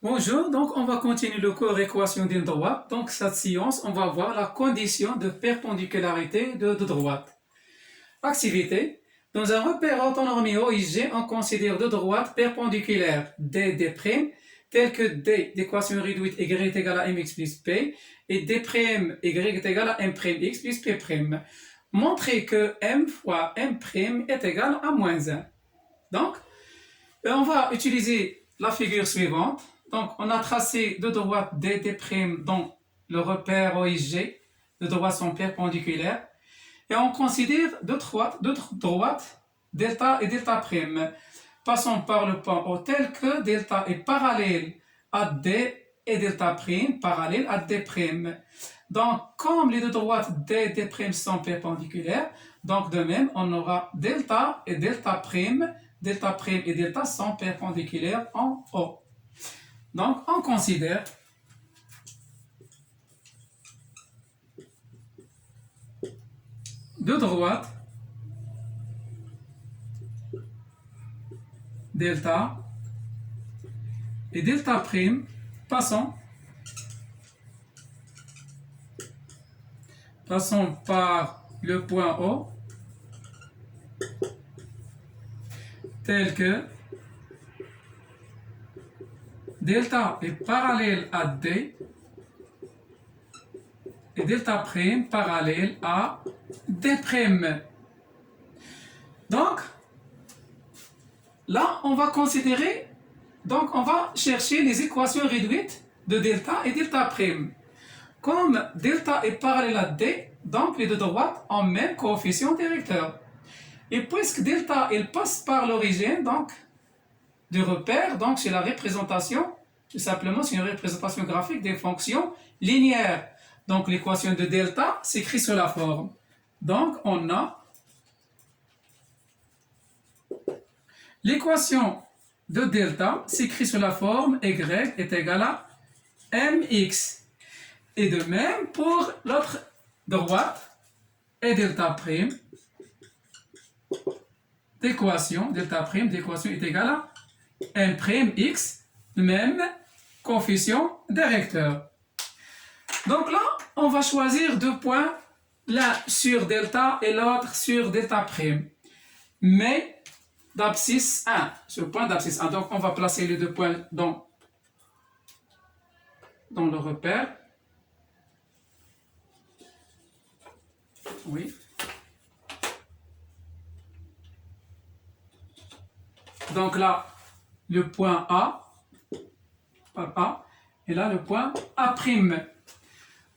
Bonjour, donc on va continuer le cours équation d'une droite. Donc cette séance, on va voir la condition de perpendicularité de deux droites. Activité. Dans un repère orthonormé OIG, on considère deux droites perpendiculaires D', telles que D d'équation réduite y est égal à mx plus p et D' y est égal à m'x plus p'. Montrez que m fois m' est égal à moins 1. Donc, on va utiliser la figure suivante. Donc, on a tracé deux droites D' dont le repère OIG. Deux droites sont perpendiculaires. Et on considère deux droites, delta et delta prime. Passons par le point O tel que delta est parallèle à D et delta prime parallèle à D'. Donc, comme les deux droites D' sont perpendiculaires, donc de même, on aura delta et delta prime et delta sont perpendiculaires en O. Donc, on considère deux droites delta et delta prime passant par le point O tel que delta est parallèle à D et delta prime parallèle à D'. Donc, là, on va considérer, donc on va chercher les équations réduites de delta et delta prime. Comme delta est parallèle à D, donc les deux droites ont même coefficient directeur. Et puisque delta, il passe par l'origine, donc, du repère, donc c'est la représentation, tout simplement, c'est une représentation graphique des fonctions linéaires. Donc l'équation de delta s'écrit sous la forme. Donc on a l'équation de delta s'écrit sous la forme y est égal à mx. Et de même pour l'autre droite, et delta prime d'équation est égal à m'x, même coefficient directeur. Donc là, on va choisir deux points, l'un sur delta et l'autre sur delta prime. Mais d'abscisse 1, sur point d'abscisse 1. Donc on va placer les deux points dans le repère. Oui. Donc là, le point A, par A, et là le point A'.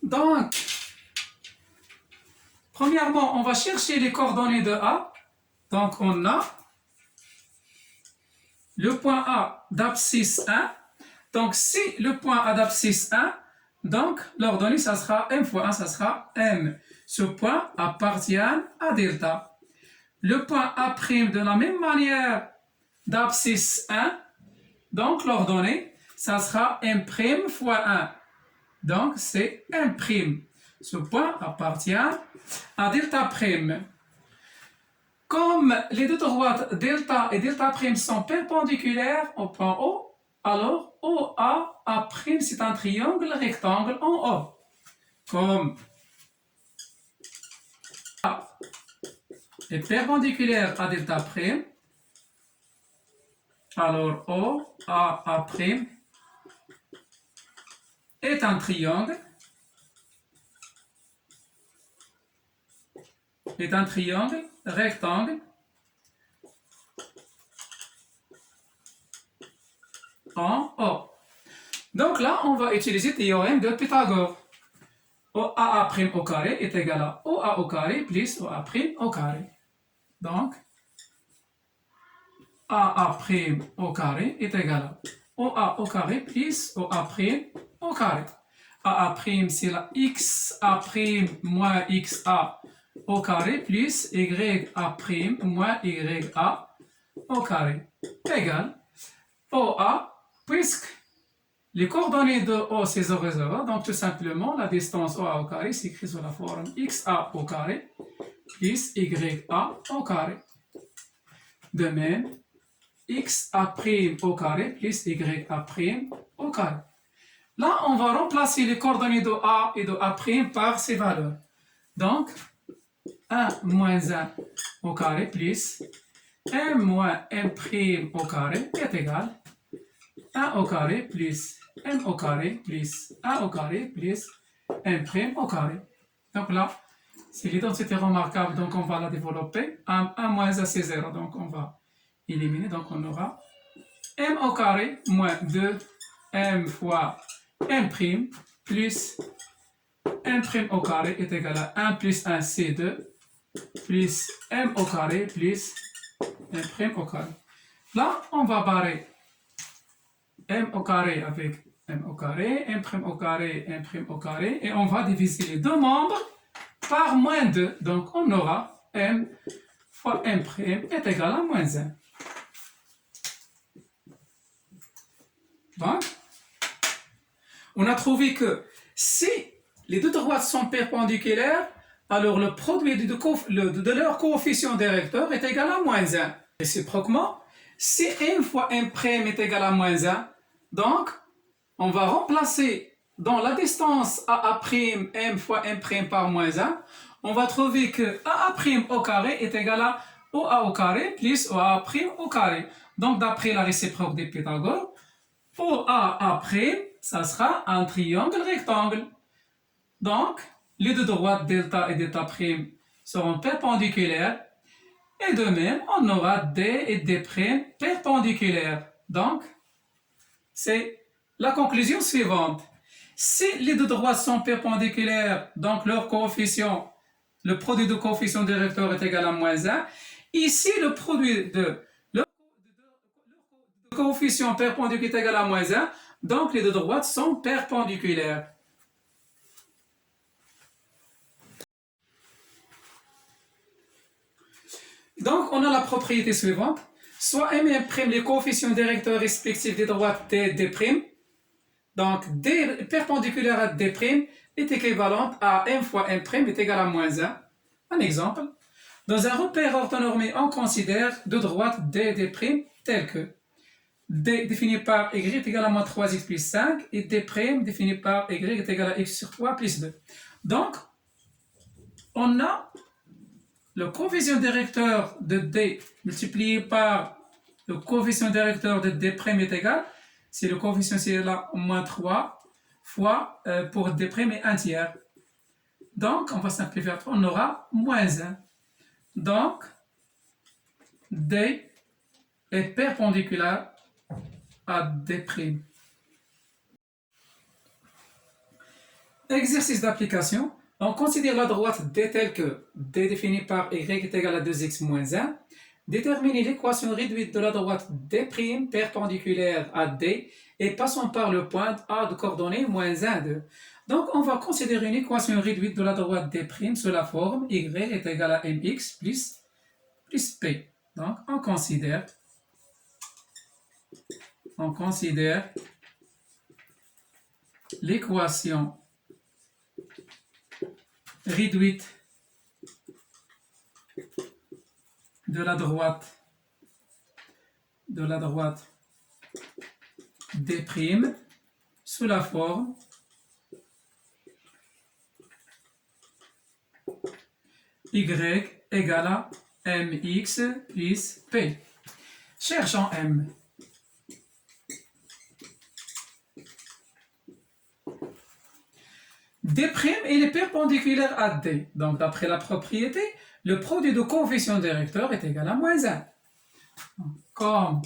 Donc, premièrement, on va chercher les coordonnées de A. Donc, on a le point A d'abscisse 1. Donc, si le point A d'abscisse 1, donc l'ordonnée, ça sera M fois 1, ça sera M. Ce point appartient à delta. Le point A' de la même manière d'abscisse 1, donc l'ordonnée, ça sera M' fois 1. Donc, c'est M'. Ce point appartient à delta prime. Comme les deux droites delta et delta prime sont perpendiculaires au point O, alors OA A' c'est un triangle rectangle en O. Comme A est perpendiculaire à delta prime, alors OAA' est un triangle rectangle en O. Donc là, on va utiliser le théorème de Pythagore. OAA' au carré est égal à OA au carré plus OA' au carré. Donc, AA' au carré est égal à OA au carré plus OA' au carré. AA' c'est la XA' moins XA au carré plus YA' moins YA au carré égale OA, puisque les coordonnées de O c'est 0, 0, donc tout simplement la distance OA au carré s'écrit sous la forme XA au carré plus YA au carré. De même, XA' au carré plus YA' au carré. Là, on va remplacer les coordonnées de A et de A' par ces valeurs. Donc, 1 moins 1 au carré plus m moins m' au carré est égal 1 au carré plus m au carré plus 1 au carré plus m' au carré. Donc là, c'est l'identité remarquable, donc on va la développer. 1 moins 1, c'est 0, donc on va éliminer. Donc on aura m au carré moins 2m fois m' plus m' au carré est égal à 1 plus 1, c'est 2, plus m au carré plus m' au carré. Là, on va barrer m au carré avec m au carré, m' au carré, m' au carré, et on va diviser les deux membres par moins 2. Donc, on aura m fois m' est égal à moins 1. Donc, on a trouvé que si les deux droites sont perpendiculaires, alors le produit de leur coefficient directeur est égal à moins 1. Réciproquement, si m fois m' est égal à moins 1, donc on va remplacer dans la distance AA', m fois m' par moins 1, on va trouver que AA' au carré est égal à OA au carré plus OA' au carré. Donc d'après la réciproque des Pythagore, OAA', ça sera un triangle rectangle. Donc, les deux droites delta et delta' seront perpendiculaires. Et de même, on aura D et D' perpendiculaires. Donc, c'est la conclusion suivante. Si les deux droites sont perpendiculaires, donc leur coefficient, le produit de coefficient directeur est égal à moins 1. Ici, le produit de leur coefficient perpendiculaire est égal à moins 1. Donc, les deux droites sont perpendiculaires. Donc, on a la propriété suivante. Soit M et M', les coefficients directeurs respectifs des droites D et D'. Donc, D perpendiculaire à D' est équivalente à M fois M' est égal à moins 1. Un exemple. Dans un repère orthonormé, on considère deux droites D et D' telles que D défini par Y est égal à moins 3x plus 5 et D' défini par Y est égal à x sur 3 plus 2. Donc, on a le coefficient directeur de D multiplié par le coefficient directeur de D' est égal, si le coefficient c'est là moins 3 fois pour D' est 1 tiers. Donc, on va simplifier, on aura moins 1. Donc, D est perpendiculaire à D'. Exercice d'application. On considère la droite D telle que D définie par Y est égal à 2x moins 1. Déterminer l'équation réduite de la droite D' perpendiculaire à D et passant par le point A de coordonnées moins 1, 2. Donc, on va considérer une équation réduite de la droite D' sous la forme Y est égal à mx plus P. Donc, on considère l'équation réduite de la droite D' sous la forme Y égale à mx plus P. Cherchons M. D' il est perpendiculaire à D. Donc, d'après la propriété, le produit de coefficient directeur est égal à moins 1. Comme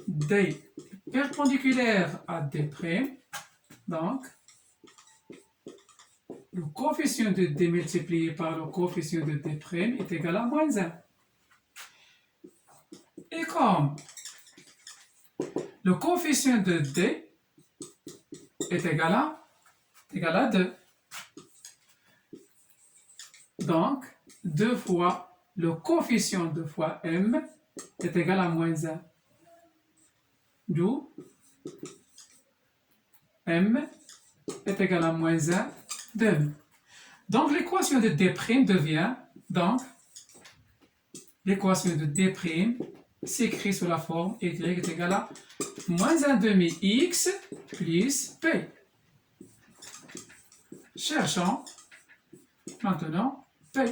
D perpendiculaire à D', donc, le coefficient de D multiplié par le coefficient de D' est égal à moins 1. Et comme le coefficient de D est égal à 2. Donc, 2 fois le coefficient 2 fois M est égal à moins 1. D'où M est égal à moins 1 de M. Donc, l'équation de D' devient, donc, l'équation de D' s'écrit sous la forme Y est égal à moins 1 demi x plus p. Cherchons maintenant p.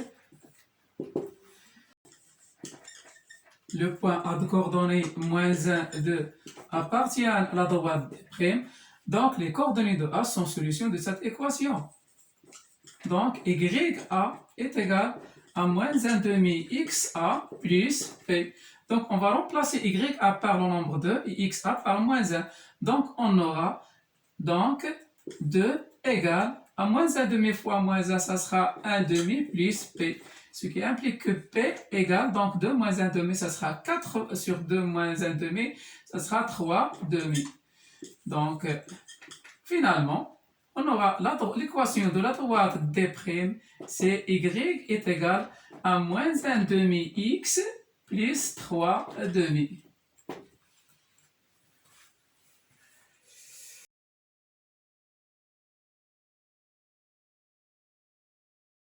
Le point à coordonnées moins 1, 2 appartient à la droite prime. Donc, les coordonnées de A sont solution de cette équation. Donc, YA est égal à moins 1 demi XA plus P. Donc, on va remplacer YA par le nombre 2 et XA par moins 1. Donc, on aura donc 2 égale à moins 1 demi fois moins 1, ça sera 1 demi plus P. Ce qui implique que P égale donc 2 moins 1 demi, ça sera 4 sur 2 moins 1 demi, ça sera 3 demi. Donc, finalement, on aura l'équation de la droite D', c'est Y est égal à moins 1 demi X plus 3 demi.